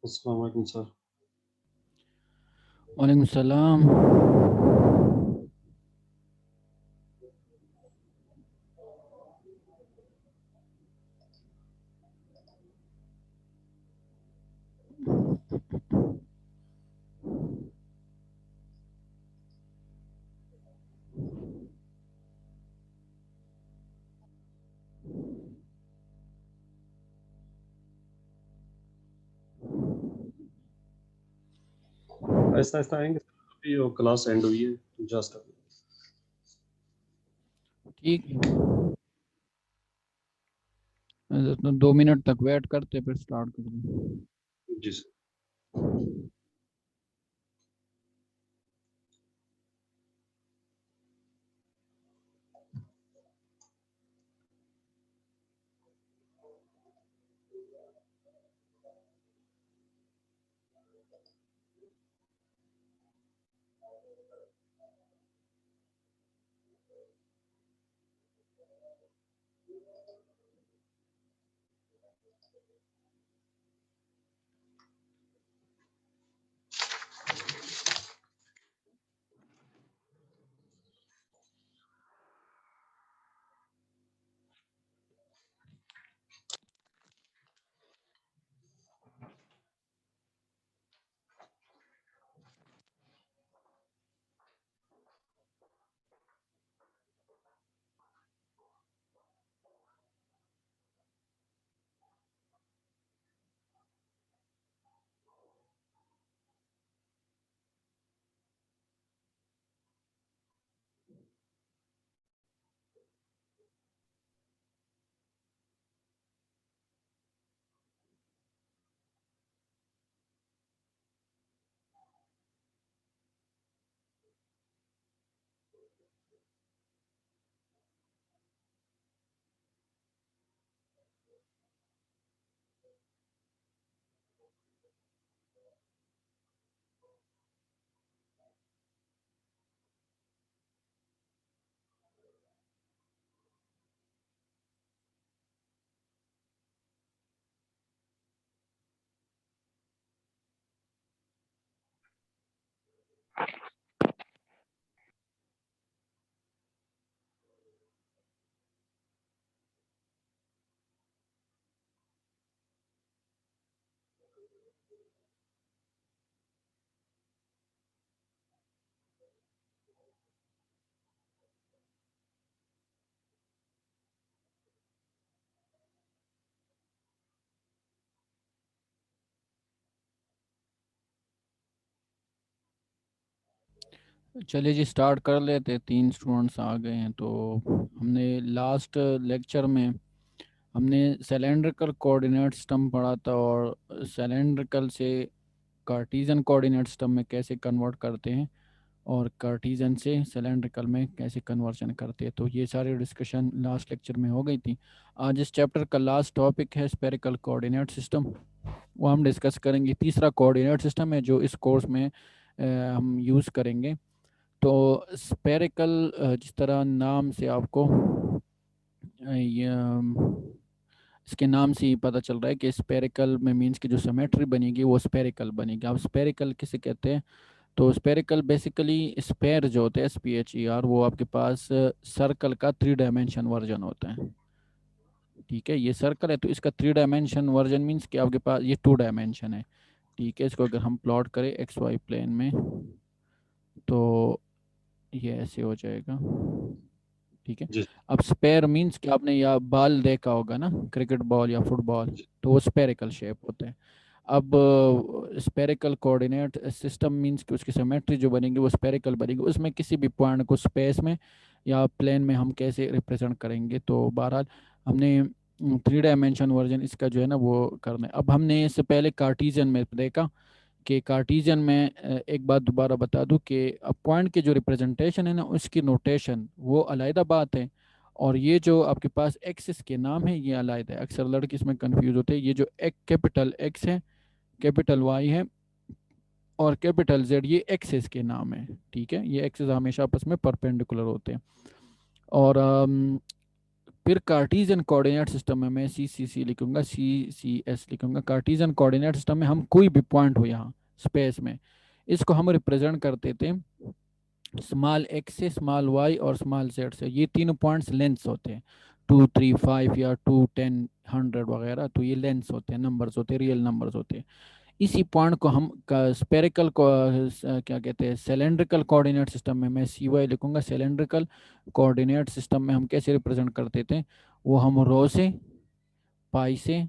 अस्सलाम वालेकुम सर। वालेकुम सलाम। आहिस्ता आहिस्ता आएंगे, अभी वो क्लास एंड हुई है जस्ट। ठीक है, तो 2 मिनट तक वेट करते फिर स्टार्ट कर दें। जी सर। चलिए जी, स्टार्ट कर लेते। 3 स्टूडेंट्स आ गए हैं। तो हमने लास्ट लेक्चर में हमने सिलेंड्रिकल कोऑर्डिनेट सिस्टम पढ़ा था, और सिलेंड्रिकल से कार्टीजन कोऑर्डिनेट सिस्टम में कैसे कन्वर्ट करते हैं, और कार्टीजन से सिलेंड्रिकल में कैसे कन्वर्जन करते हैं। तो ये सारी डिस्कशन लास्ट लेक्चर में हो गई थी। आज इस चैप्टर का लास्ट टॉपिक है स्फेरिकल कोऑर्डिनेट सिस्टम। वो हम डिस्कस करेंगे। तीसरा कोऑर्डिनेट सिस्टम है जो इस कोर्स में हम यूज़ करेंगे। तो स्फेरिकल, जिस तरह नाम से आपको ये इसके नाम से ही पता चल रहा है कि स्फेरिकल में मीन्स की जो सिमेट्री बनेगी वो स्फेरिकल बनेगी। अब स्फेरिकल किसे कहते हैं? तो स्फेरिकल बेसिकली स्पेयर जो होते हैं, SPHER, वो आपके पास सर्कल का 3 डायमेंशन वर्जन होता है। ठीक है, ये सर्कल है तो इसका 3 डायमेंशन वर्जन मीन्स कि आपके पास ये 2 डायमेंशन है। ठीक है, इसको अगर हम प्लॉट करें XY प्लेन में तो ये ऐसे हो जाएगा। ठीक है। जी अब स्पेयर मीन्स कि आपने या बॉल देखा होगा ना, क्रिकेट बॉल या फुटबॉल, जी तो वो स्पेरिकल शेप होता है। अब स्पेरिकल कोऑर्डिनेट सिस्टम मीन्स कि उसकी सिमेट्री जो बनेगी वो स्पेरिकल बनेगी। उसमें किसी भी पॉइंट को स्पेस में या प्लेन में हम कैसे रिप्रेजेंट करेंगे। तो बहरहाल हमने 3 डायमेंशन वर्जन इसका जो है ना वो करना है। अब हमने इससे पहले कार्टीजियन में देखा कि कार्टीजियन में एक बात दोबारा बता दूं कि पॉइंट के जो रिप्रेजेंटेशन है ना उसकी नोटेशन वो अलग बात है, और ये जो आपके पास एक्सिस के नाम है ये अलग है। अक्सर लड़के इसमें कंफ्यूज होते हैं। ये जो एक कैपिटल एक्स है, कैपिटल वाई है, और कैपिटल जेड, ये एक्सिस के नाम है। ठीक है, ये एक्सिस हमेशा आपस में परपेंडिकुलर होते हैं। और फिर कार्टीजियन कोऑर्डिनेट सिस्टम में मैं सी लिखूंगा, CCS लिखूंगा। कार्टीजियन कोऑर्डिनेट सिस्टम में हम कोई भी पॉइंट हो यहाँ स्पेस में, इसको हम रिप्रेजेंट करते थे स्मॉल एक्स से, स्मॉल वाई और स्मॉल जेड से। ये तीनों पॉइंट्स लेंस होते हैं, 2 3 5 या 2 10 100 वगैरह, तो ये लेंस होते हैं, नंबर्स होते हैं, रियल नंबर्स होते हैं। इसी पॉइंट को हम स्पेरिकल को क्या कहते हैं, सिलेंड्रिकल कोऑर्डिनेट सिस्टम में मैं CY लिखूंगा। सिलेंड्रिकल कोऑर्डिनेट सिस्टम में हम कैसे रिप्रेजेंट करते थे, वो हम रो से, पाई से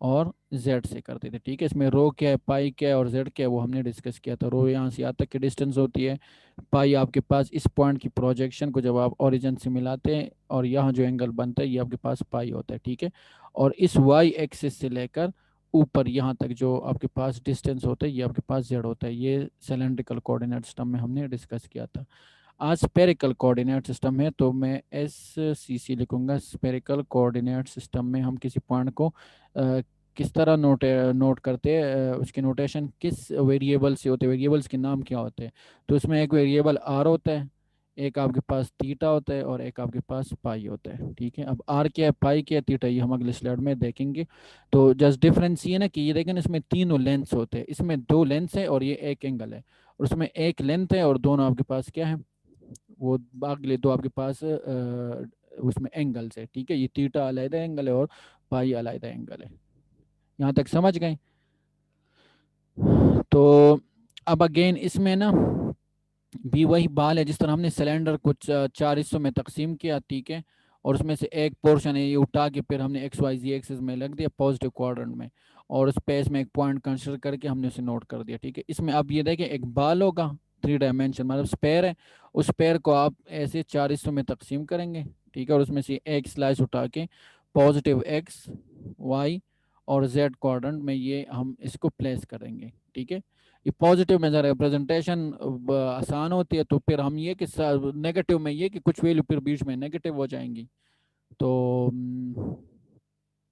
और जेड से करते थे। ठीक है, इसमें रो क्या है, पाई क्या है और जेड क्या है, वो हमने डिस्कस किया था। रो यहाँ से यहाँ तक की डिस्टेंस होती है, पाई आपके पास इस पॉइंट की प्रोजेक्शन को जब आप ओरिजिन से मिलाते हैं और यहाँ जो एंगल बनता है ये आपके पास पाई होता है। ठीक है, और इस वाई एक्सिस से लेकर ऊपर यहाँ तक जो आपके पास डिस्टेंस होता है ये आपके पास जेड होता है। ये सिलेंड्रिकल कोऑर्डिनेट सिस्टम में हमने डिस्कस किया था। आज स्पेरिकल कोऑर्डिनेट सिस्टम है, तो मैं SCC लिखूंगा। स्पेरिकल कोऑर्डिनेट सिस्टम में हम किसी पॉइंट को किस तरह नोट करते हैं, उसके नोटेशन किस वेरिएबल से होते हैं, वेरिएबल्स के नाम क्या होते हैं। तो इसमें एक वेरिएबल आर होता है, एक आपके पास थीटा होता है और एक आपके पास पाई होता है। ठीक है, अब आर क्या है, पाई क्या है, थीटा, ये हम अगले स्लाइड में देखेंगे। तो जस्ट डिफरेंस ये ना कि ये देखें ना, इसमें तीनों लेंस होते हैं, इसमें दो लेंस है और ये एक एंगल है, और उसमें एक लेंथ है और दोनों आपके पास क्या है, वो अगले दो आपके पास उसमें एंगल्स है। ठीक है, ये थीटा अलग एंगल है और पाई अलग एंगल है। यहाँ तक समझ गए? तो अब अगेन इसमें ना भी वही बाल है, जिस तरह हमने सिलेंडर को चार हिस्सों में तकसीम किया। ठीक है, और उसमें से एक पोर्शन है ये उठा के फिर हमने XYZ एक्सिस में लग दिया, पॉजिटिव क्वाड्रेंट में, और स्पेस में एक पॉइंट कंसीडर करके हमने उसे नोट कर दिया। ठीक है, इसमें अब ये देखिए एक बाल होगा, 3 डायमेंशन मतलब स्पेयर है, उस स्पेयर को आप ऐसे चार हिस्सों में तकसीम करेंगे। ठीक है, और उसमें से एक स्लाइस उठा के पॉजिटिव XY और Z क्वाड्रेंट में ये हम इसको प्लेस करेंगे। ठीक है, ये पॉजिटिव में जरा रिप्रेजेंटेशन आसान होती है, तो फिर हम ये कि नेगेटिव में ये कि कुछ वैल्यू फिर बीच में नेगेटिव हो जाएंगी। तो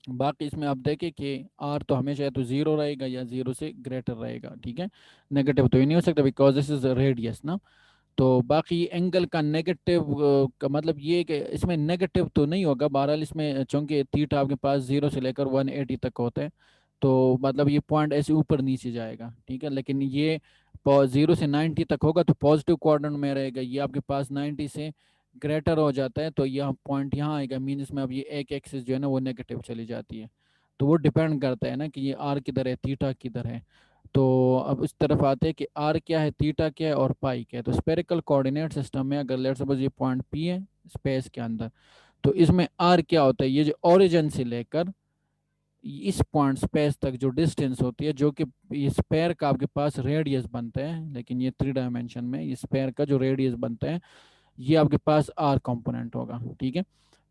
बाकी इसमें आप देखें कि आर तो हमेशा या तो जीरो रहेगा या जीरो से ग्रेटर रहेगा। ठीक है, नेगेटिव तो ये नहीं हो सकता बिकॉज दिस इज रेडियस ना। तो बाकी एंगल का नेगेटिव का मतलब ये कि इसमें नेगेटिव तो नहीं होगा बहरहाल, इसमें चूंकि थीटा आपके पास 0 से लेकर 180 तक होता है, तो मतलब ये पॉइंट ऐसे ऊपर नीचे जाएगा। ठीक है, लेकिन ये 0 से 90 तक होगा तो पॉजिटिव क्वाड्रेंट में रहेगा। ये आपके पास 90 से ग्रेटर हो जाता है तो यह पॉइंट यहाँ आएगा, मीन इसमें अब ये एक एक्सिस जो है ना वो नेगेटिव चली जाती है। तो वो डिपेंड करता है ना कि ये आर किधर है, थीटा किधर है। तो अब इस तरफ आते हैं कि आर क्या है, थीटा क्या है और पाई क्या है। तो स्पेरिकल कोऑर्डिनेट सिस्टम में अगर लेट्स सपोज ये पॉइंट पी है स्पेस के अंदर, तो इसमें आर क्या होता है, ये जो ओरिजिन से लेकर इस पॉइंट स्पेस तक जो डिस्टेंस होती है, जो कि ये स्पेयर का आपके पास रेडियस बनता है, लेकिन ये 3 डायमेंशन में ये स्पेयर का जो रेडियस बनता है ये आपके पास आर कंपोनेंट होगा। ठीक है,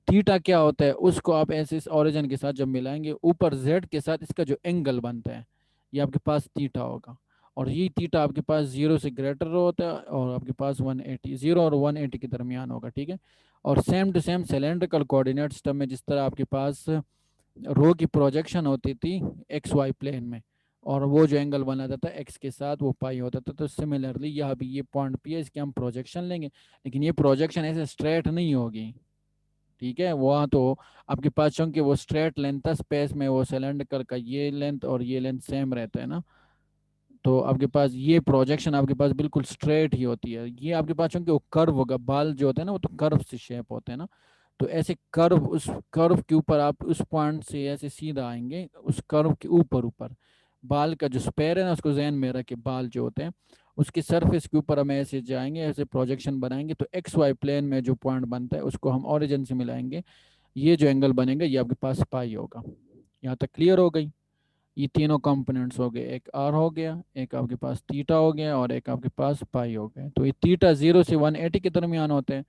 थीटा क्या होता है, उसको आप ऐसे इस ओरिजिन के साथ जब मिलाएंगे ऊपर जेड के साथ, इसका जो एंगल बनता है ये आपके पास थीटा होगा, और ये थीटा आपके पास 0 से ग्रेटर होता है और आपके पास 180, 0 और 180 के दरमियान होगा। ठीक है, और same to same cylindrical coordinate system में जिस तरह आपके पास रो की प्रोजेक्शन होती थी XY प्लेन में, और वो जो एंगल बना था एक्स के साथ वो पाई होता था, तो सिमिलरली यहाँ भी ये पॉइंट पी है, इसके हम प्रोजेक्शन लेंगे, लेकिन ये प्रोजेक्शन ऐसे स्ट्रेट नहीं होगी। ठीक है, वहाँ तो आपके पास चूंकि वो स्ट्रेट लेंथ था स्पेस में, वो सिलेंडर का ये लेंथ और ये लेंथ सेम रहता है ना, तो आपके पास ये प्रोजेक्शन आपके पास बिल्कुल स्ट्रेट ही होती है। ये आपके पास चूंकि वो कर्व होगा, बाल जो होते हैं ना वो तो कर्व से शेप होते हैं ना, तो ऐसे कर्व, उस कर्व के ऊपर आप उस पॉइंट से ऐसे सीधा आएंगे, उस कर्व के ऊपर ऊपर बाल का जो स्पेयर है ना उसको जहन में रखे, बाल जो होते हैं उसकी सरफेस के ऊपर हम ऐसे जाएंगे, ऐसे प्रोजेक्शन बनाएंगे, तो XY प्लेन में जो पॉइंट बनता है उसको हम ओरिजिन से मिलाएंगे, ये जो एंगल बनेगा ये आपके पास पाई होगा। यहाँ तक क्लियर हो गई? ये तीनों कंपोनेंट्स हो गए, एक आर हो गया, एक आपके पास थीटा हो गया और एक आपके पास पाई हो गया। तो ये थीटा 0 से 180 के दरमियान होते हैं,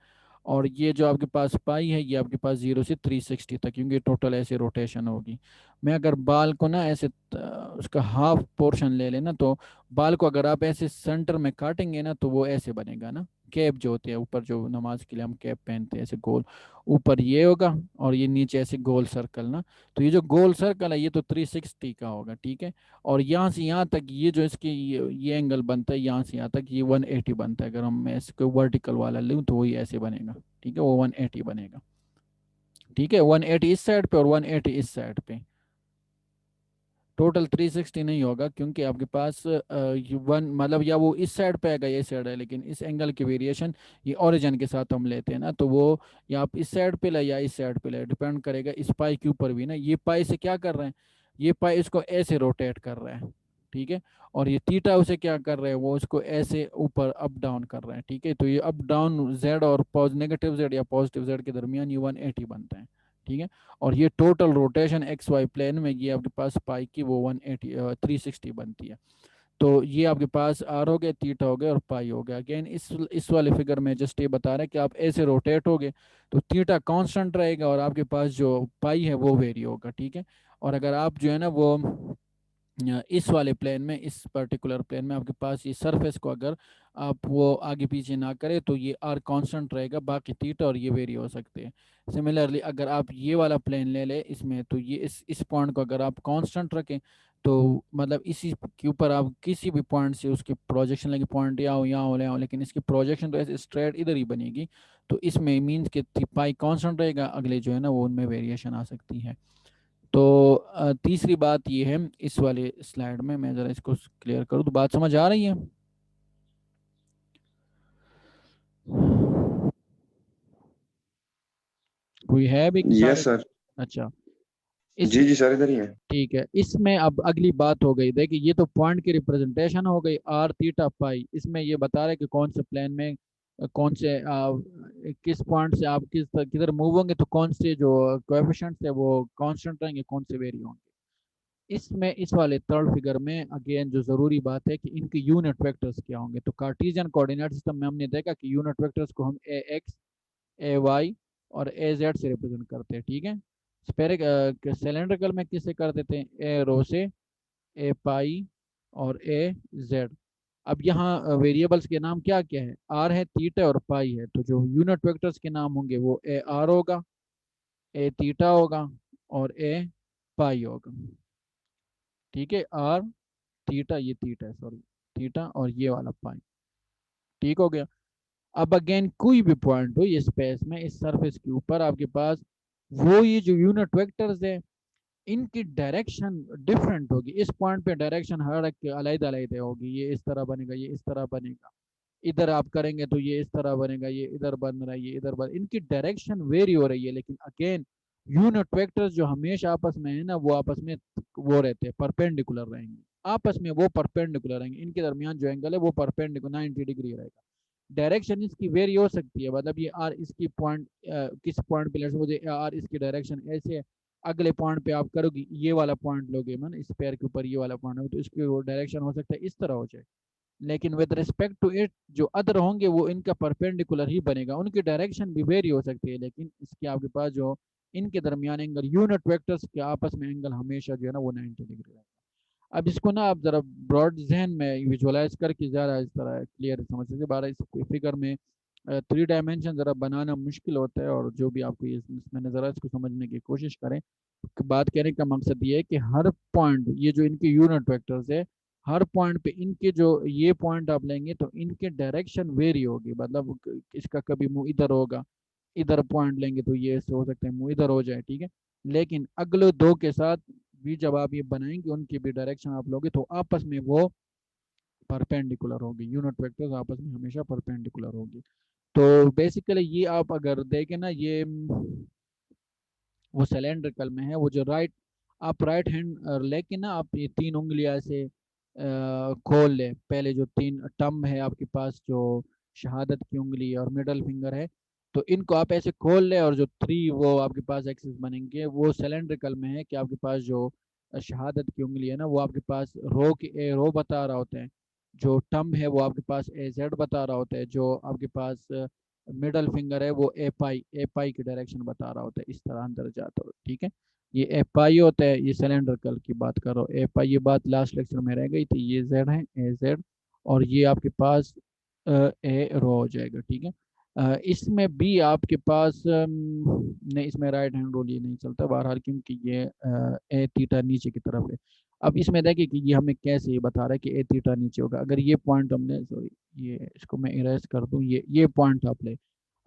और ये जो आपके पास पाई है ये आपके पास 0 से 360 तक, क्योंकि टोटल ऐसे रोटेशन होगी। मैं अगर बाल को ना ऐसे उसका हाफ पोर्शन ले लेना, तो बाल को अगर आप ऐसे सेंटर में काटेंगे ना तो वो ऐसे बनेगा ना, कैप जो होती है ऊपर, जो नमाज के लिए हम कैप पहनते हैं ऐसे गोल, ऊपर ये होगा और ये नीचे ऐसे गोल सर्कल ना, तो ये जो गोल सर्कल है ये तो 360 का होगा। ठीक है, और यहाँ से यहाँ तक ये जो इसकी ये एंगल बनता है, यहाँ से यहाँ तक ये 180 बनता है। अगर हम इसको वर्टिकल वाला लूँ तो वही ऐसे बनेगा। ठीक है, वो 180 बनेगा। ठीक है, 180 इस साइड पे और 180 इस साइड पे, टोटल 360 नहीं होगा, क्योंकि आपके पास वन मतलब या वो इस साइड पे आएगा ये साइड है, लेकिन इस एंगल की वेरिएशन ये ओरिजिन के साथ हम लेते हैं ना, तो वो या आप इस साइड पे ले या इस साइड पे ले, डिपेंड करेगा इस पाई के ऊपर भी ना। ये पाई से क्या कर रहे हैं, ये पाई इसको ऐसे रोटेट कर रहे हैं, ठीक है, और ये थीटा उसे क्या कर रहे हैं, वो इसको ऐसे ऊपर अप डाउन कर रहे हैं, ठीक है। तो ये अप डाउन जेड और नेगेटिव जेड या पॉजिटिव जेड के दरमियान ये 180 बनता है, ठीक है। और ये total rotation X Y plane में ये आपके पास पाई की वो 180 360 बनती है। तो ये आपके पास आर हो गया, थीटा हो गया और पाई हो गया। अगेन इस वाले फिगर में जस्ट ये बता रहे हैं कि आप ऐसे रोटेट होगे तो थीटा कांस्टेंट रहेगा और आपके पास जो पाई है वो वेरी होगा, ठीक है। और अगर आप जो है ना वो इस वाले प्लेन में, इस पर्टिकुलर प्लेन में आपके पास ये सरफेस को अगर आप वो आगे पीछे ना करें तो ये आर कांस्टेंट रहेगा, बाकी थीटा और ये वेरी हो सकते हैं। सिमिलरली अगर आप ये वाला प्लेन ले ले इसमें, तो ये इस पॉइंट को अगर आप कांस्टेंट रखें तो मतलब इसी के ऊपर आप किसी भी पॉइंट से उसकी प्रोजेक्शन लगे, पॉइंट यहाँ हो यहाँ हो, लेकिन इसकी प्रोजेक्शन तो ऐसे स्ट्रेट इधर ही बनेगी, तो इसमें मीन्स कि पाई कांस्टेंट रहेगा, अगले जो है ना वो उनमें वेरिएशन आ सकती है। तो तीसरी बात ये है इस वाले स्लाइड में, मैं जरा इसको क्लियर करूँ तो बात समझ आ रही है। कोई है भी कि सारे? Yes sir. अच्छा, जी इसमें जी सर, इधर ही है। ठीक है, इसमें अब अगली बात हो गई, देखिए ये तो पॉइंट की रिप्रेजेंटेशन हो गई आर थीटा पाई, इसमें ये बता रहे कि कौन से प्लेन में कौन से किस पॉइंट से आप किधर मूव होंगे तो कौन से जो कोएफिशिएंट्स है वो कांस्टेंट रहेंगे, कौन से वेरी होंगे। इसमें इस वाले थर्ड फिगर में अगेन जो जरूरी बात है कि इनके यूनिट वेक्टर्स क्या होंगे। तो कार्टेशियन कोऑर्डिनेट सिस्टम में हमने देखा कि यूनिट वेक्टर्स को हम ए एक्स, ए वाई और ए जेड से रिप्रेजेंट करते हैं, ठीक है। स्पेरिक सिलेंड्रिकल में किससे कर देते हैं, ए रो से, ए पाई और ए जेड। अब यहाँ वेरिएबल्स के नाम क्या क्या है, आर है, थीटा और पाई है, तो जो यूनिट वेक्टर्स के नाम होंगे वो ए आर होगा, ए थीटा होगा और ए पाई होगा, ठीक है। आर थीटा, ये थीटा है सॉरी, थीटा और ये वाला पाई, ठीक हो गया। अब अगेन कोई भी पॉइंट हो ये स्पेस में इस सरफेस के ऊपर आपके पास वो ये जो यूनिट वेक्टर्स है इनकी डायरेक्शन डिफरेंट होगी। इस पॉइंट पे डायरेक्शन हर एक अलग अलग होगी, ये इस तरह बनेगा, ये इस तरह बनेगा, इधर आप करेंगे तो ये इस तरह बनेगा, ये इधर बन रहा है, ये इधर बन, इनकी डायरेक्शन वेरी हो रही है, लेकिन अगेन यूनिट वेक्टर्स जो हमेशा आपस में है ना वो आपस में वो रहते हैं, परपेंडिकुलर रहेंगे, आपस में वो परपेंडिकुलर रहेंगे, इनके दरमियान जो एंगल है वो परपेंडिकुलर 90 डिग्री रहेगा। डायरेक्शन इसकी वेरी हो सकती है, मतलब ये आर इसकी पॉइंट किस पॉइंट पे मुझे आर इसकी डायरेक्शन ऐसे है, अगले पॉइंट पे आप करोगे ये वाला पॉइंट लोगे मन इस पैर के ऊपर ये वाला पॉइंट हो तो इसकी डायरेक्शन हो सकता है इस तरह हो जाए, लेकिन विद रिस्पेक्ट टू इट जो अदर होंगे वो इनका परपेंडिकुलर ही बनेगा, उनकी डायरेक्शन भी वेरी हो सकती है, लेकिन इसके आपके पास जो इनके दरमियान एंगल यूनिट वेक्टर्स के आपस में एंगल हमेशा जो है ना वो 90 डिग्री रहेगा। अब इसको ना आप जरा ब्रॉड जहन में विजुअलाइज करके ज़्यादा इस तरह क्लियर समझ सकते, बारह इस फिगर में 3 डायमेंशन ज़रा बनाना मुश्किल होता है, और जो भी आपको इसमें ज़रा इसको समझने की कोशिश करें। बात कहने का मकसद ये है कि हर पॉइंट ये जो इनके यूनिट वेक्टर्स है हर पॉइंट पे इनके जो ये पॉइंट आप लेंगे तो इनके डायरेक्शन वेरी होगी, मतलब इसका कभी मुंह इधर होगा, इधर पॉइंट लेंगे तो ये ऐसे हो सकता है मुंह इधर हो जाए, ठीक है। लेकिन अगले दो के साथ भी जब आप ये बनाएंगे उनकी भी डायरेक्शन आप लोगे तो आपस में वो परपेंडिकुलर होगी, यूनिट वेक्टर्स आपस में हमेशा परपेंडिकुलर होगी। तो बेसिकली ये आप अगर देखें ना ये वो सिलेंड्रिकल में है, वो जो आप राइट हैंड लेके ना आप ये 3 उंगलियां ऐसे खोल ले, पहले जो 3 टर्म है आपके पास जो शहादत की उंगली और मिडल फिंगर है, तो इनको आप ऐसे खोल ले और जो 3 वो आपके पास एक्सिस बनेंगे वो सिलेंड्रिकल में है कि आपके पास जो शहादत की उंगली है ना वो आपके पास रो की ए रो बता रहा होता है, जो टर्म है वो आपके पास ए जेड बता रहा होता है, जो आपके पास मिडल फिंगर है वो ए पाई की डायरेक्शन बता रहा होता है, इस तरह अंदर जाता हो, ठीक है। ये ए पाई होता है, ये सिलेंड्रिकल की बात करो ए पाई, ये बात लास्ट लेक्चर में रह गई थी, ये जेड है ए जेड, और ये आपके पास ए रो हो जाएगा, ठीक है। इसमें भी आपके पास नहीं, इसमें राइट हैंड रूल ये नहीं चलता बहरहाल, क्योंकि ये ए थीटा नीचे की तरफ है। अब इसमें देखिए कि ये हमें कैसे ये बता रहा है कि ए थीटा नीचे होगा, अगर ये पॉइंट हमने सॉरी ये इसको मैं इरेज कर दूं, ये पॉइंट आप ले,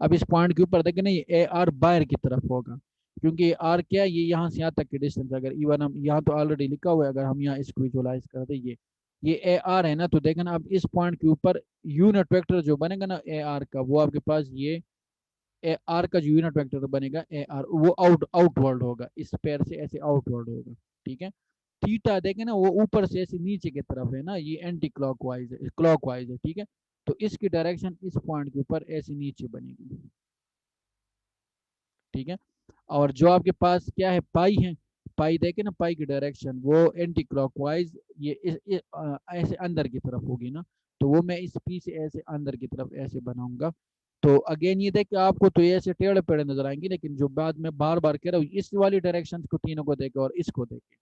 अब इस पॉइंट के ऊपर देखें ना ये ए आर बाहर की तरफ होगा, क्योंकि आर क्या है, ये यहाँ से यहाँ तक की डिस्टेंस, अगर इवन हम यहाँ तो ऑलरेडी लिखा हुआ है, अगर हम यहाँ इसको विजुअलाइज कर दे, ये ए आर है ना, तो देखना अब इस पॉइंट के ऊपर यूनिट वेक्टर जो बनेगा ना ए आर का, वो आपके पास ये ए आर का जो यूनिट वेक्टर बनेगा ए आर, वो आउटवर्ड होगा, इस पैर से ऐसे आउटवर्ड होगा, ठीक है। थीटा देखे ना, वो ऊपर से ऐसे नीचे की तरफ है ना, ये एंटी क्लॉकवाइज है, क्लॉकवाइज है, ठीक है। तो इसकी डायरेक्शन इस पॉइंट के ऊपर ऐसे नीचे बनेगी, ठीक है। और जो आपके पास क्या है, पाई है, पाई देखे ना, पाई की डायरेक्शन वो एंटी क्लॉकवाइज, ये ऐसे अंदर की तरफ होगी ना, तो वो मैं इस पी से ऐसे अंदर की तरफ ऐसे बनाऊंगा। तो अगेन ये देख आपको तो ये ऐसे टेढ़े पेढ़े नजर आएंगे, लेकिन जो बाद में बार बार कह रहा हूँ, इस वाली डायरेक्शन को तीनों को देखे और इसको देखे,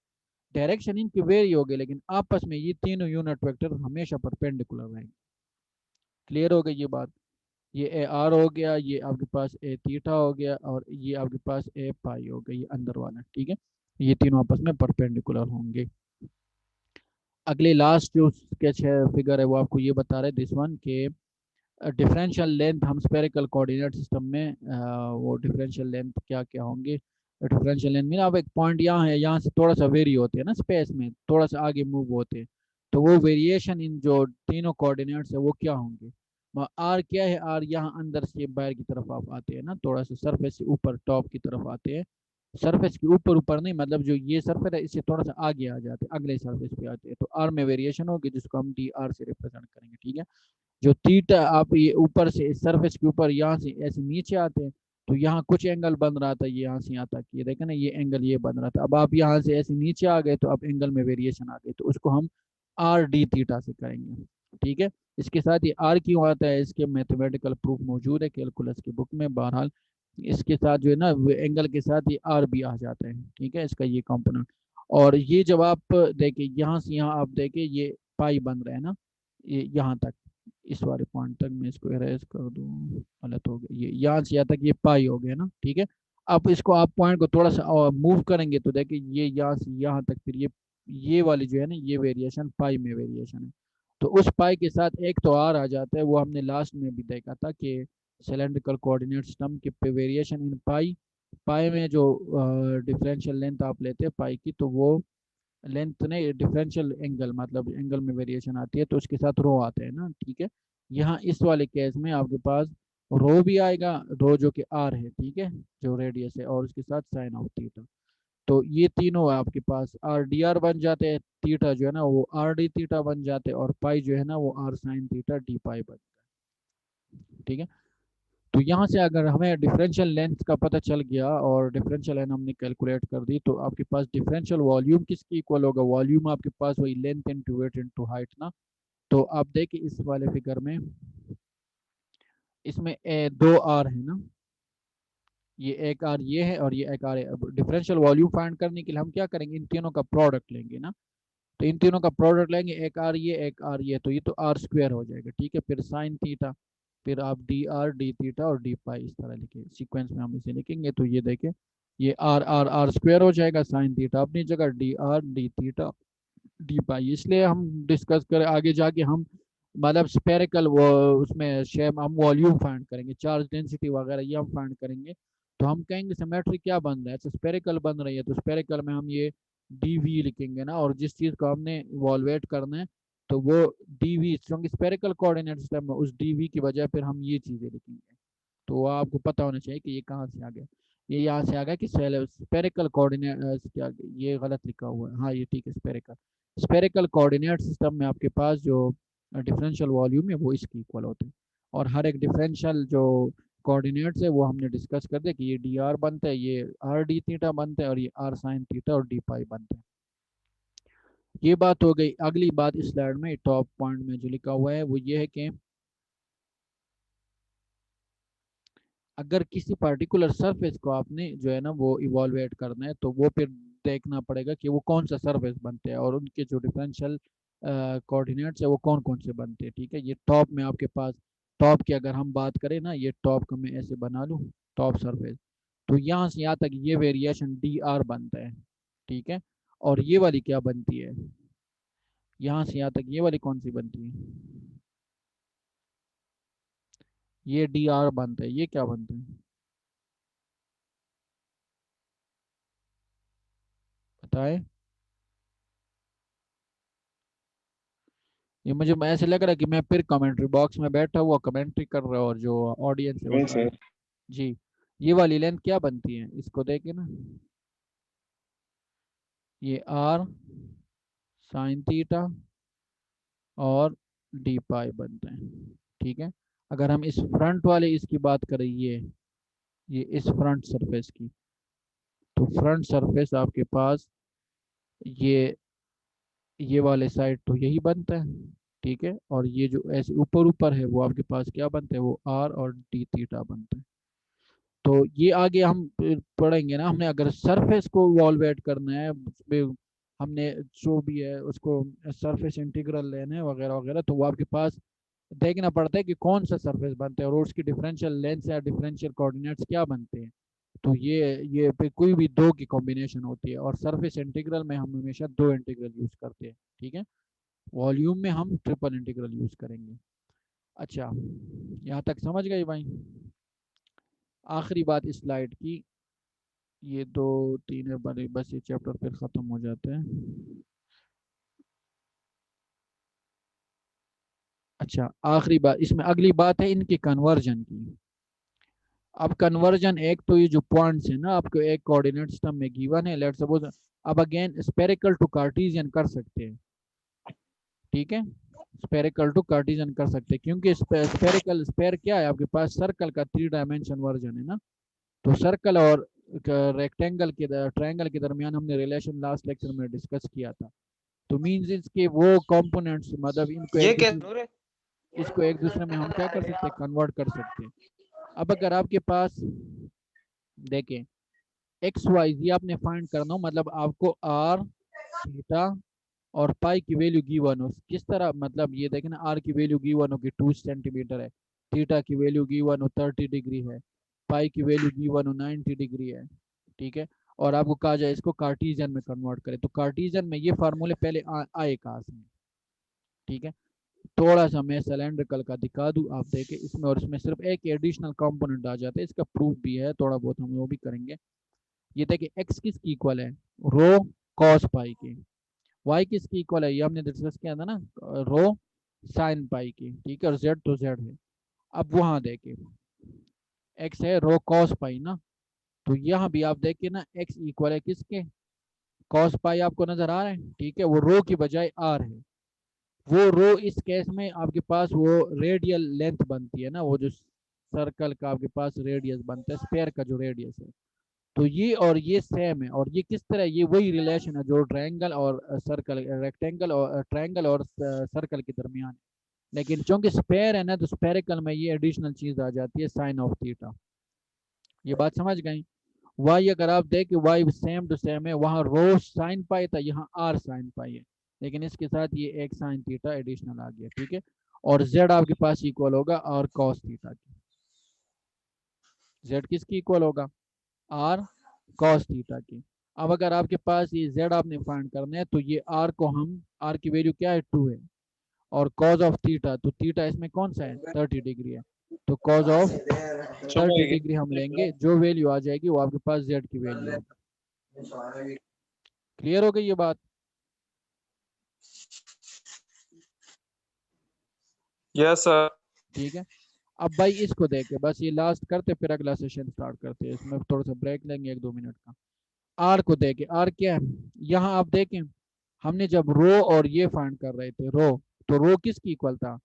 डायरेक्शन इनकी वेरी होगी, लेकिन आपस में ये तीनों यूनिट वेक्टर हमेशा परपेंडिकुलर रहेंगे। क्लियर हो गई ये बात। ये ए आर हो गया, ये आपके पास ए थीटा हो गया, और ये आपके पास ए पाई हो गया, ये अंदर वाला, ठीक है। ये तीनों आपस में परपेंडिकुलर होंगे। अगले लास्ट जो स्केच है, फिगर है, वो आपको ये बता रहे दिस वन के डिफरेंशियल लेंथ, हम स्पेरिकल कोऑर्डिनेट सिस्टम में वो डिफरेंशियल लेंथ क्या क्या होंगे। डिफरेंशियल लेंथ में अब एक पॉइंट यहाँ है, यहाँ से थोड़ा सा वेरी होते हैं ना स्पेस में, थोड़ा सा आगे मूव होते हैं, तो वो वेरिएशन इन जो तीनों कोऑर्डिनेट्स है वो क्या होंगे। आर क्या है, आर यहाँ अंदर से बाहर की तरफ आप आते हैं ना, थोड़ा सा सरफेस से ऊपर टॉप की तरफ आते हैं, सरफेस के ऊपर ऊपर नहीं, मतलब जो ये सरफेस है इससे थोड़ा सा आगे आ जाते हैं, अगले सरफेस पे आते हैं, तो आर में वेरिएशन होगी, जिसको हम डी आर से रिप्रेजेंट करेंगे, ठीक है। जो थीटा आप ये ऊपर से सरफेस के ऊपर यहाँ से ऐसे नीचे आते हैं, तो यहाँ कुछ एंगल बन रहा था, ये यहाँ से यहाँ तक, ये देखें ना, ये एंगल ये बन रहा था, अब आप यहाँ से ऐसे नीचे आ गए, तो अब एंगल में वेरिएशन आ गई, तो उसको हम आर डी थीटा से करेंगे, ठीक है। इसके साथ ये आर क्यों आता है, इसके मैथमेटिकल प्रूफ मौजूद है कैलकुलस की बुक में, बहरहाल इसके साथ जो है ना एंगल के साथ ये आर भी आ जाता है, ठीक है, इसका ये कंपोनेंट। और ये जब आप देखें यहाँ से यहाँ आप देखें, ये पाई बन रहा है ना, ये यहाँ तक, इस वाले पॉइंट तक मैं इसको इरेज कर दूं, गलत हो गया, ये यहाँ से यहाँ तक ये पाई हो गया ना, ठीक है। अब इसको आप पॉइंट को थोड़ा सा मूव करेंगे, तो देखिए ये यहाँ से यहाँ तक, फिर ये वाली जो है ना, ये वेरिएशन पाई में वेरिएशन है, तो उस पाई के साथ एक तो आर आ जाता है, वो हमने लास्ट में भी देखा था कि सिलेंड्रिकल कोऑर्डिनेट सिस्टम के पे वेरिएशन इन पाई, पाई में जो डिफरेंशियल लेंथ आप लेते हैं पाई की, तो वो लेंथ नहीं, डिफरेंशियल एंगल, मतलब एंगल में वेरिएशन आती है, तो उसके साथ रो आते हैं ना, ठीक है। यहाँ इस वाले केस में आपके पास रो भी आएगा, रो जो कि आर है, ठीक है, जो रेडियस है, और उसके साथ साइन ऑफ थीटा, तो ये तीनों आपके पास आर डी आर बन जाते हैं, थीटा जो है ना वो आर डी थीटा बन जाते हैं, और पाई जो है ना वो आर साइन थीटा डी पाई बन जाता है, ठीक है। तो यहाँ से अगर हमें डिफरेंशियल लेंथ का पता चल गया और डिफरेंशियल लेंथ हमने कैलकुलेट कर दी, तो आपके पास डिफरेंशियल वॉल्यूम किसकी इक्वल होगा, वॉल्यूम आपके पास वही length into weight into height ना। तो आप देखिए इस वाले फिगर में, इसमें दो आर है ना, ये एक आर ये है और ये एक आर है। अब डिफरेंशियल वॉल्यूम फाइंड करने के लिए हम क्या करेंगे, इन तीनों का प्रोडक्ट लेंगे ना, तो इन तीनों का प्रोडक्ट लेंगे, एक आर ये एक आर ये, तो ये तो आर स्क्वायर हो जाएगा, ठीक है। फिर साइन थीटा, फिर आप डी आर डी थीटा और डी पाई, इस तरह लिखे सीक्वेंस में हम इसे लिखेंगे, तो ये देखें, ये आर आर आर स्क्वायर हो जाएगा, साइन थीटा अपनी जगह, D R D theta D pi, इसलिए हम डिस्कस करें आगे जाके हम, मतलब स्पेरिकल वो उसमें शेप हम वॉल्यूम फाइंड करेंगे, चार्ज डेंसिटी वगैरह ये हम फाइंड करेंगे, तो हम कहेंगे सिमेट्री क्या बन रहा है, तो स्पेरिकल बन रही है, तो स्पेरिकल में हम ये डी वी लिखेंगे ना, और जिस चीज को हमने इवॉल्वेट करना है, तो वो डी वी, क्योंकि स्पेरिकल कोऑर्डिनेट सिस्टम में उस डी वी की बजाय फिर हम ये चीजें लिखेंगे, तो वो आपको पता होना चाहिए कि ये कहाँ से आ गया, ये यहाँ से आ गया कि स्पेरिकल कोऑर्डिनेट, क्या ये गलत लिखा हुआ है, हाँ ये ठीक है, स्पेरिकल, स्पेरिकल कोऑर्डिनेट सिस्टम में आपके पास जो डिफरेंशियल वॉल्यूम है वो इसकी इक्वल होते हैं, और हर एक डिफरेंशियल जो कोऑर्डिनेट्स है वो हमने डिस्कस कर दिया कि ये डी आर बनता है, ये आर डी थीटा बनता है, और ये आर साइन थीटा और डी पाई बनता है। ये बात हो गई। अगली बात इस स्लाइड में टॉप पॉइंट में जो लिखा हुआ है वो ये है कि अगर किसी पर्टिकुलर सरफेस को आपने जो है ना वो इवॉल्वेट करना है, तो वो फिर देखना पड़ेगा कि वो कौन सा सरफेस बनते हैं, और उनके जो डिफरेंशियल कोऑर्डिनेट्स है वो कौन कौन से बनते हैं, ठीक है। ये टॉप में आपके पास, टॉप की अगर हम बात करें ना, ये टॉप को मैं ऐसे बना लूँ, टॉप सरफेस, तो यहाँ से यहाँ तक ये वेरिएशन डी आर बनता है, ठीक है। और ये वाली क्या बनती है, यहाँ से यहाँ तक ये वाली कौन सी बनती है, ये डी आर बनता है, ये क्या बनता है, बताएं। ये मुझे ऐसे लग रहा है कि मैं फिर कमेंट्री बॉक्स में बैठा हुआ कमेंट्री कर रहा हूँ और जो ऑडियंस है वो नहीं साइड। सर। जी। ये वाली लेंथ क्या बनती है, इसको देखे ना, ये आर साइन थीटा और डी पाई बनते हैं। ठीक है। अगर हम इस फ्रंट वाले इसकी बात करें, ये इस फ्रंट सरफेस की, तो फ्रंट सरफेस आपके पास ये ये वाले साइड तो यही बनता है। ठीक है। और ये जो ऐसे ऊपर ऊपर है वो आपके पास क्या बनते हैं, वो आर और डी थीटा बनते हैं। तो ये आगे हम पढ़ेंगे ना, हमने अगर सरफेस को इवॉल्वेट करना है उसमें, हमने जो भी है उसको सरफेस इंटीग्रल लेना है वगैरह वगैरह, तो वो आपके पास देखना पड़ता है कि कौन सा सरफेस बनता है और उसकी डिफरेंशियल लेंथ या डिफरेंशियल कोऑर्डिनेट्स क्या बनते हैं। तो ये पे कोई भी दो की कॉम्बिनेशन होती है, और सरफेस इंटीग्रल में हम हमेशा दो इंटीग्रल यूज करते हैं। ठीक है। वॉल्यूम में हम ट्रिपल इंटीग्रल यूज करेंगे। अच्छा, यहाँ तक समझ गए भाई। आखिरी बात इस स्लाइड की, ये दो तीन है बड़े, बस ये चैप्टर फिर ख़त्म हो जाते हैं। अच्छा, आखिरी बात इसमें, अगली बात है इनके कन्वर्जन की। अब कन्वर्जन, एक तो ये जो पॉइंट्स है ना आपको एक कोऑर्डिनेट सिस्टम में गिवन है, लेट्स सपोज, अब अगेन स्पेरिकल टू कार्टेशियन कर सकते हैं। ठीक है। स्पेरिकल टू कार्टेशियन कर सकते हैं, क्योंकि स्पेरिकल, स्पेयर क्या है आपके पास, सर्कल का 3 डायमेंशन वर्जन है ना। तो सर्कल और रेक्टेंगल के, ट्रायंगल के दरमियान हमने रिलेशन लास्ट लेक्चर में डिस्कस किया था। तो मीन्स इसके वो कंपोनेंट्स, मतलब इनको ये एक क्या दूसरे, नूर है? इसको एक दूसरे में हम क्या कर सकते हैं, कन्वर्ट कर सकते हैं। अब अगर आपके पास देखें एक्स वाई जी आपने फाइंड करना हो, मतलब आपको आर थीटा और पाई की वैल्यू गिवन हो, किस तरह, मतलब ये देखें ना, आर की वैल्यू गिवन हो कि 2 सेंटीमीटर है, थीटा की वैल्यू गिवन हो 30 डिग्री है, पाई की वैल्यू गिवन हो 90 डिग्री है। ठीक है। और आपको कहा जाए इसको कार्टीजन में कन्वर्ट करें, तो कार्टीजन में ये फार्मूले पहले आए कहाँ से। ठीक है। थोड़ा सा मैं सिलेंड्रिकल का दिखा दूं, आप देखें इसमें, और इसमें सिर्फ एक एडिशनल कंपोनेंट आ जाता है, इसका प्रूफ भी है थोड़ा बहुत, हम वो भी करेंगे। ये देखिए एक्स किसकी इक्वल है, रो कॉस पाई की। वाई किसकी इक्वल है, ये हमने डिस्कस किया था ना, रो साइन पाई की। ठीक है। और जेड तो जेड है। अब वहां देखिए एक्स है रो कॉस पाई ना, तो यहाँ भी आप देखिए ना एक्स इक्वल है किसके, कॉस पाई आपको नजर आ रहा है। ठीक है। वो रो की बजाय आर है। वो रो इस केस में आपके पास वो रेडियल लेंथ बनती है ना, वो जो सर्कल का आपके पास रेडियस बनता है, स्पेयर का जो रेडियस है। तो ये और ये सेम है, और ये किस तरह, ये वही रिलेशन है जो ट्रायंगल और सर्कल, रेक्टेंगल और ट्रायंगल और सर्कल के दरमियान है। लेकिन चूंकि स्पेयर है ना, तो स्पेरिकल में ये एडिशनल चीज आ जाती है, साइन ऑफ थीटा। ये बात समझ गई। वाई अगर आप देखें, वाई सेम टू सेम है, वहां रो साइन पाई था, यहाँ आर साइन पाई है, लेकिन इसके साथ ये एक साइन थीटा एडिशनल आ गया। ठीक है। और जेड आपके पास इक्वल होगा आर कॉस थीटा की। जेड किसकी इक्वल होगा, आर कॉस थीटा की। अब अगर आपके पास ये जेड आपने फाइंड करना है, तो ये आर को हम, आर की वैल्यू क्या है 2 है, और कॉज ऑफ थीटा, तो थीटा इसमें कौन सा है 30 डिग्री है, तो कॉज ऑफ 30 डिग्री हम लेंगे, जो वैल्यू आ जाएगी वो आपके पास जेड की वैल्यू होगी। क्लियर हो गई ये बात। Yes sir. ठीक है। अब भाई इसको देखे, बस ये लास्ट करते फिर अगला सेशन स्टार्ट करते हैं, इसमें थोड़ा सा ब्रेक लेंगे 1-2 मिनट का। आर को देखे, आर क्या है, यहाँ आप देखें हमने जब रो और ये फाइंड कर रहे थे रो, तो रो किसकी इक्वल था,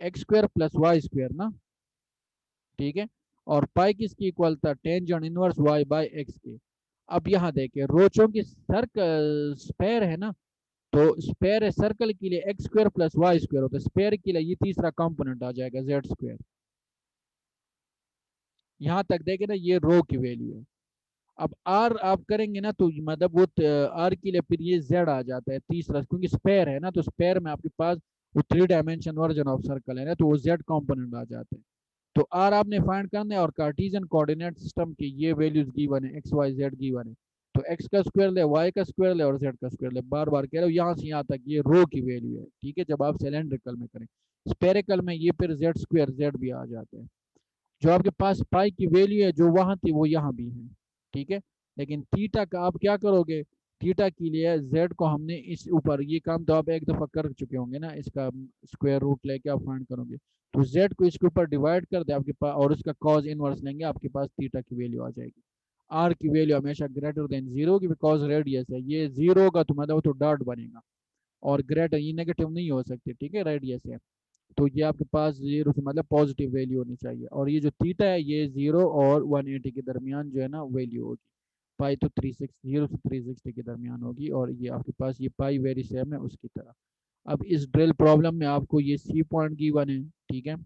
X square plus Y square ना। ठीक है। और पाई किसकी इक्वल था, tangent inverse Y by X के। अब यहाँ देखे रो चूंकि सर्कल स्पेयर है ना, तो स्पेयर है सर्कल के लिए X square plus Y square होता है, स्पेयर के लिए ये तीसरा कंपोनेंट आ जाएगा जेड स्क्वायर। यहाँ तक देखे ना, ये रो की वैल्यू है। अब आर आप करेंगे ना, तो मतलब वो आर के लिए फिर ये जेड आ जाता है तीसरा, क्योंकि स्पेयर है ना, तो स्पेयर में आपके पास वो 3 डायमेंशन वर्जन ऑफ सर्कल है ना, तो वो जेड कंपोनेंट आ जाते हैं। तो आर आपने फाइंड करना है, और कार्टेशियन कोऑर्डिनेट सिस्टम की ये वैल्यूज गिवन है, एक्स वाई जेड गिवन है। तो एक्स का स्क्वायर ले, वाई का स्क्वायर ले, और जेड का स्क्वायर ले, बार बार कह रहे हो, यहाँ से यहाँ तक ये रो की वैल्यू है। ठीक है। जब आप सिलेंड्रिकल में करें, स्पेरिकल में ये फिर जेड स्क्वायर जेड भी आ जाते हैं। जो आपके पास पाई की वैल्यू है जो वहां थी वो यहाँ भी है। ठीक है। लेकिन थीटा का आप क्या करोगे, थीटा के लिए जेड को हमने इस ऊपर, ये काम तो आप एक दफा कर चुके होंगे ना, इसका स्क्वायर रूट लेके आप फाइंड करोगे, तो जेड को इसके ऊपर डिवाइड कर दे आपके पास, और उसका कॉज इनवर्स लेंगे, आपके पास थीटा की वैल्यू आ जाएगी। आर की वैल्यू हमेशा ग्रेटर देन जीरो की, बिकॉज रेडियस है, ये जीरो होगा तो मतलब तो डॉट बनेगा, और ग्रेटर ये नेगेटिव नहीं हो सकती, ठीक है, रेडियस है, तो ये आपके पास जीरो से मतलब पॉजिटिव वैल्यू होनी चाहिए, और ये जो थीटा है ये जीरो और 180 के दरमियान जो है ना वैल्यू होगी, पाई तो 360 जीरो से 360 के दरमियान होगी, और ये आपके पास ये पाई वेरी सेम है उसकी तरह। अब इस ड्रिल प्रॉब्लम में आपको ये सी पॉइंट गिवन है, ठीक है,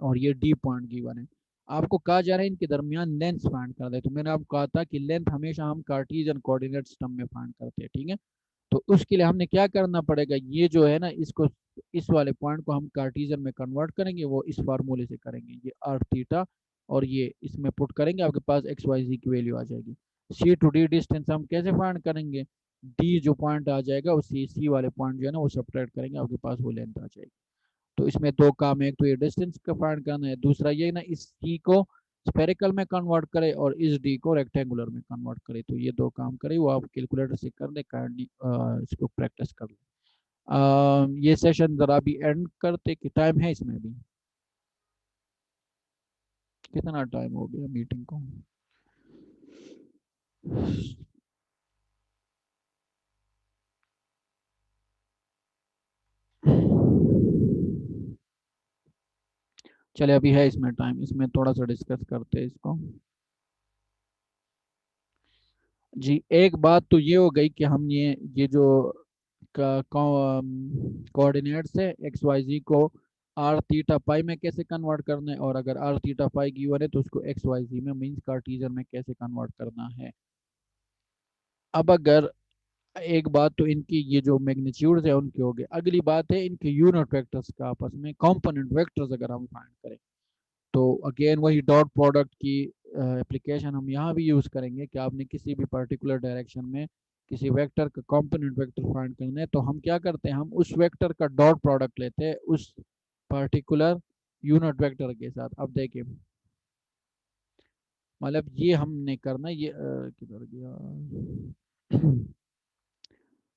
और ये डी पॉइंट गिवन है, आपको कहा जा रहा है इनके दरमियान लेंथ फाइंड कर दे, तो मैंने आपको कहा था कि लेंथ हमेशा हम कार्टेशियन कोऑर्डिनेट सिस्टम में फाइंड करते हैं, ठीक है, तो उसके लिए हमने क्या करना पड़ेगा, ये जो है ना इसको, इस वाले पॉइंट को हम कार्टेशियन में कन्वर्ट करेंगे, वो इस फार्मूले से करेंगे, ये आर थीटा, और ये इसमें पुट करेंगे, आपके पास एक्स वाई जी की वैल्यू आ जाएगी। सी टू डी डिस्टेंस हम कैसे फाइंड करेंगे, डी जो पॉइंट आ जाएगा उसी सी वाले पॉइंट जो है ना वो सब्ट्रैक्ट करेंगे, आपके पास वो लेंथ आ जाएगी। तो इसमें दो काम है, एक तो ये डिस्टेंस का फाइंड करना है, दूसरा ये ना इस सी को स्पेरिकल में कन्वर्ट करे और इस डी को रेक्टेंगुलर में कन्वर्ट करे, तो ये दो काम करे, वो आप कैलकुलेटर से कर ले, काइंडली इसको प्रैक्टिस कर ले। ये सेशन जरा भी एंड करते कि टाइम है इसमें भी, कितना टाइम हो गया मीटिंग को? चले अभी है इसमें टाइम, इसमें थोड़ा सा डिस्कस करते हैं इसको। जी एक बात तो ये हो गई कि हम ये जो कोऑर्डिनेट्स है एक्स वाई जी को आर थीटा पाई में कैसे कन्वर्ट करना है, और अगर आर थीटा पाई गिवन है तो उसको एक्स वाई जी में मीन्स कार्टेशियन में कैसे कन्वर्ट करना है। अब अगर एक बात तो इनकी ये जो मैग्नीट्यूड्स है उनके हो गए, अगली बात है इनके यूनिट वेक्टर्स का आपस में कंपोनेंट वेक्टर्स अगर हम फाइंड करें, तो अगेन वही डॉट प्रोडक्ट की एप्लीकेशन हम यहाँ भी यूज़ करेंगे कि आपने किसी भी पर्टिकुलर डायरेक्शन में किसी वेक्टर का कंपोनेंट वेक्टर फाइंड करना है, तो हम क्या करते हैं, हम उस वेक्टर का डॉट प्रोडक्ट लेते हैं उस पर्टिकुलर यूनिट वेक्टर के साथ। अब देखिए मतलब ये हमने करना, ये किधर गया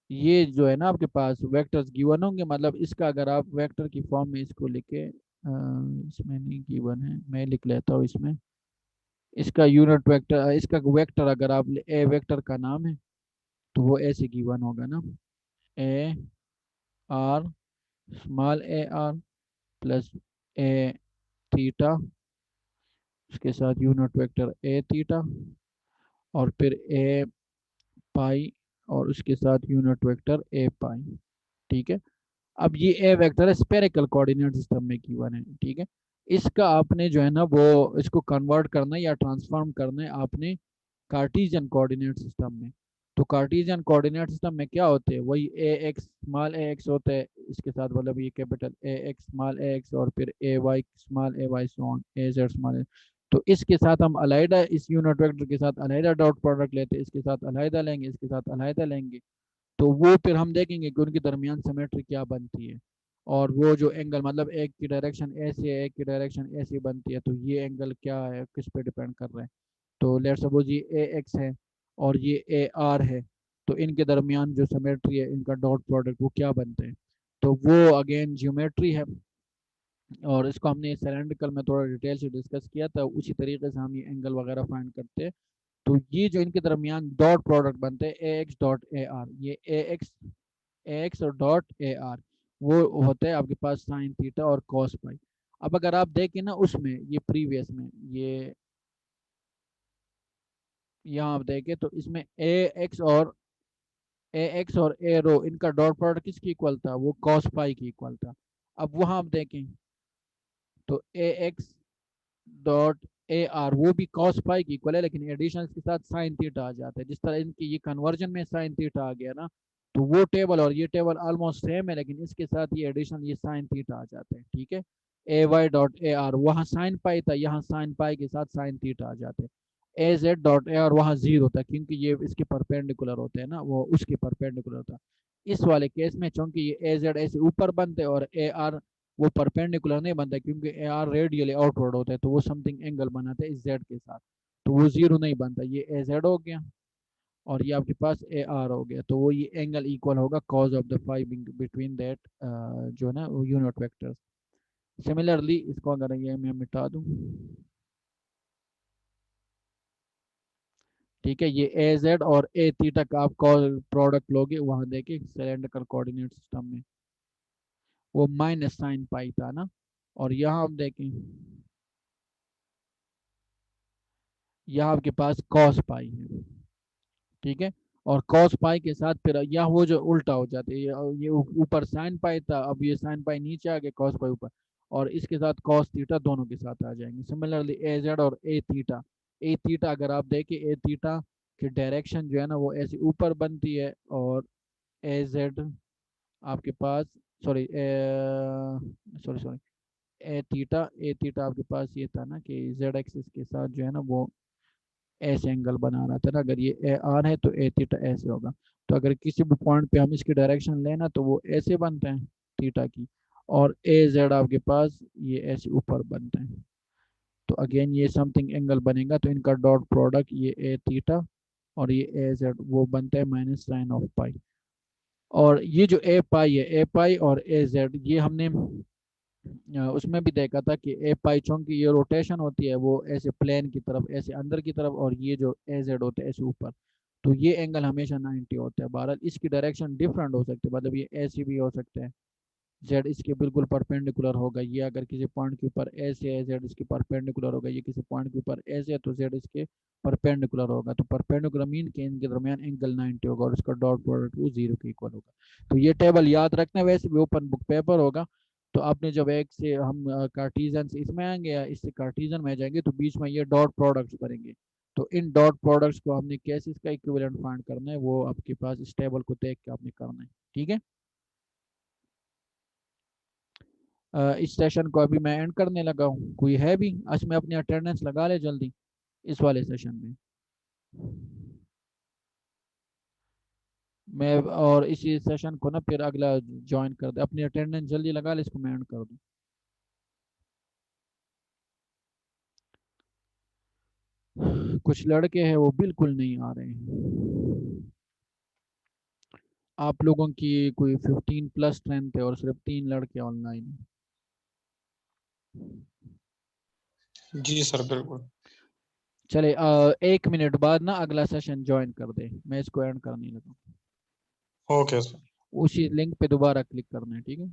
ये जो है ना आपके पास वेक्टर्स गिवन होंगे, मतलब इसका अगर आप वेक्टर की फॉर्म में इसको लिखे, इसमें नहीं गिवन है, मैं लिख लेता हूँ इसमें, इसका यूनिट वेक्टर, इसका वेक्टर अगर आप ए वेक्टर का नाम है तो वो ऐसे गिवन होगा ना, A R small A R plus A theta, उसके साथ यूनिट वेक्टर ए थीटा, और फिर ए पाई, और उसके साथ यूनिट वेक्टर ए पाई, ठीक है। अब ये ए वेक्टर है स्पेरिकल कोऑर्डिनेट सिस्टम में गिवन है, ठीक है, इसका आपने जो है ना वो इसको कन्वर्ट करना है या ट्रांसफॉर्म करना है आपने कार्टेशियन कोऑर्डिनेट सिस्टम में। तो कार्टेशियन कोऑर्डिनेट सिस्टम में क्या होते हैं, वही A X small A X होते हैं, इसके साथ मतलब ये capital A X small A X, और फिर A Y small A Y so on A Z small A, तो इसके साथ हम अलहदा इस यूनिट वेक्टर के साथ अलहदा डॉट प्रोडक्ट लेते हैं, इसके साथ अलहदा लेंगे, इसके साथ अलहदा लेंगे, तो वो फिर हम देखेंगे कि उनके दरमियान सिमेट्री क्या बनती है, और वो जो एंगल मतलब एक की डायरेक्शन ऐसे है एक की डायरेक्शन ऐसी बनती है, तो ये एंगल क्या है किस पे डिपेंड कर रहा है, तो लेट्स सपोज ये ए एक्स है और ये ए आर है, तो इनके दरमियान जो सिमेट्री है इनका डॉट प्रोडक्ट वो क्या बनते हैं, तो वो अगेन ज्योमेट्री है, और इसको हमने सिलेंड्रिकल में थोड़ा डिटेल से डिस्कस किया था, उसी तरीके से हम ये एंगल वगैरह फाइंड करते हैं। तो ये जो इनके दरमियान डॉट प्रोडक्ट बनते हैं ए एक्स डॉट ए आर, ये ए एक्स और डॉट ए आर वो होता है आपके पास साइन थीटा और कॉस पाई। अब अगर आप देखें ना उसमें ये प्रीवियस में ये यहाँ आप देखें तो इसमें ए एक्स और ए रो इनका डॉट प्रोडक्ट किसकी इक्वल था, वो कॉस पाई की इक्वल था। अब वहां आप देखें तो ए एक्स डॉट ए आर वो भी कॉस पाई की इक्वल है, लेकिन एडिशन के साथ साइन थीटा आ जाता है, जिस तरह इनकी ये कन्वर्जन में साइन थीटा आ गया ना, तो वो टेबल और ये टेबल ऑलमोस्ट सेम है, लेकिन इसके साथ ये एडिशन ये साइन थीटा आ जाते हैं, ठीक है। ए वाई डॉट ए आर वहाँ साइन पाई था, यहाँ साइन पाई के साथ साइन थीटा आ जाते हैं। ए जेड डॉट ए आर वहाँ जीरो था, क्योंकि ये इसके परपेंडिकुलर होते हैं ना, वो उसके परपेंडिकुलर था। इस वाले केस में चूंकि ये ए जेड ऐसे ऊपर बनते और ए आर वो परपेंडिकुलर नहीं बनता, क्योंकि ए आर रेडियली आउटवर्ड होता है, तो वो समथिंग एंगल बनाते हैं इस जेड के साथ, तो वो जीरो नहीं बनता, ये ए जेड हो गया। और ये आपके पास ए आर हो गया, तो वो ये एंगल इक्वल होगा cos of the phi between that जो है ना यूनिट वेक्टर्स। सिमिलरली इसको अगर ये मैं मिटा दूं, ठीक है, ये ए जेड और ए थीटा का आप प्रोडक्ट लोगे वहां देखे सिलेंड्रिकल कोऑर्डिनेट सिस्टम में, वो माइनस साइन पाई था ना, और यहाँ आप देखें यहाँ आपके पास कॉस पाई है, ठीक है, और कॉस पाई के साथ फिर यहाँ वो जो उल्टा हो जाते हैं, ये ऊपर साइन पाई था, अब ये साइन पाई नीचे आ गया, कॉस पाई ऊपर, और इसके साथ कॉस थीटा दोनों के साथ आ जाएंगे। सिमिलरली ए जेड और ए थीटा अगर आप देखें ए थीटा की डायरेक्शन जो है ना वो ऐसे ऊपर बनती है, और ए जेड आपके पास, सॉरी सॉरी सॉरी ए थीटा आपके पास ये था ना कि जेड एक्सिस के साथ जो है ना वो ऐसे एंगल बना रहा था ना, अगर ये ए आर है तो ए थीटा ऐसे होगा। तो अगर किसी भी पॉइंट पे हम इसकी डायरेक्शन लेना तो वो ऐसे बनते हैं थीटा की, और ए जेड आपके पास ये ऐसे ऊपर बनते हैं, तो अगेन ये समथिंग एंगल बनेगा, तो इनका डॉट प्रोडक्ट ये ए थीटा और ये ए जेड वो बनता है माइनस साइन ऑफ पाई। और ये जो ए पाई है, ए पाई और ए जेड, ये हमने उसमें भी देखा था कि ए पाई चूंकि ये रोटेशन होती है वो ऐसे प्लेन की तरफ ऐसे अंदर की तरफ, और ये जो ए जेड होते हैं ऐसे ऊपर, तो ये एंगल हमेशा 90 होता है। बहरहाल इसकी डायरेक्शन डिफरेंट हो सकती है, मतलब ये ऐसी भी हो सकते हैं, जेड इसके बिल्कुल परपेंडिकुलर होगा, ये अगर किसी पॉइंट के ऊपर ऐसे है जेड इसके परपेंडिकुलर होगा, ये किसी पॉइंट के ऊपर ऐसे है तो जेड इसके परपेंडिकुलर होगा, तो परपेंडिकुलर मीन के इनके दरमियान एंगल 90 होगा और इसका डॉट प्रोडक्ट वो 0 के इक्वल होगा। तो ये टेबल याद रखना, वैसे भी ओपन बुक पेपर होगा, तो आपने जब एक से हम कार्टीजन से इसमें आएंगे या इससे कार्टीजन में जाएंगे तो बीच में ये डॉट प्रोडक्ट्स बनेंगे, तो इन डॉट प्रोडक्ट्स को हमने कैसे इसका इक्विवेलेंट फाइंड करना है वो आपके पास इस टेबल को देख के आपने करना है, ठीक है। इस सेशन को अभी मैं एंड करने लगा हूँ, कोई है भी आज में अपनी अटेंडेंस लगा ले जल्दी इस वाले सेशन में, मैं और इसी सेशन को ना फिर अगला ज्वाइन कर दे, अपनी अटेंडेंस जल्दी लगा ले, इसको मैं एंड कर दूँ। कुछ लड़के हैं वो बिल्कुल नहीं आ रहे हैं, आप लोगों की कोई 15+ स्ट्रेंथ है और सिर्फ 3 लड़के ऑनलाइन। जी सर बिल्कुल। चले 1 मिनट बाद ना अगला सेशन ज्वाइन कर दे, मैं इसको एंड करने लगा, ओके सर। उसी लिंक पे दोबारा क्लिक करना है, ठीक है।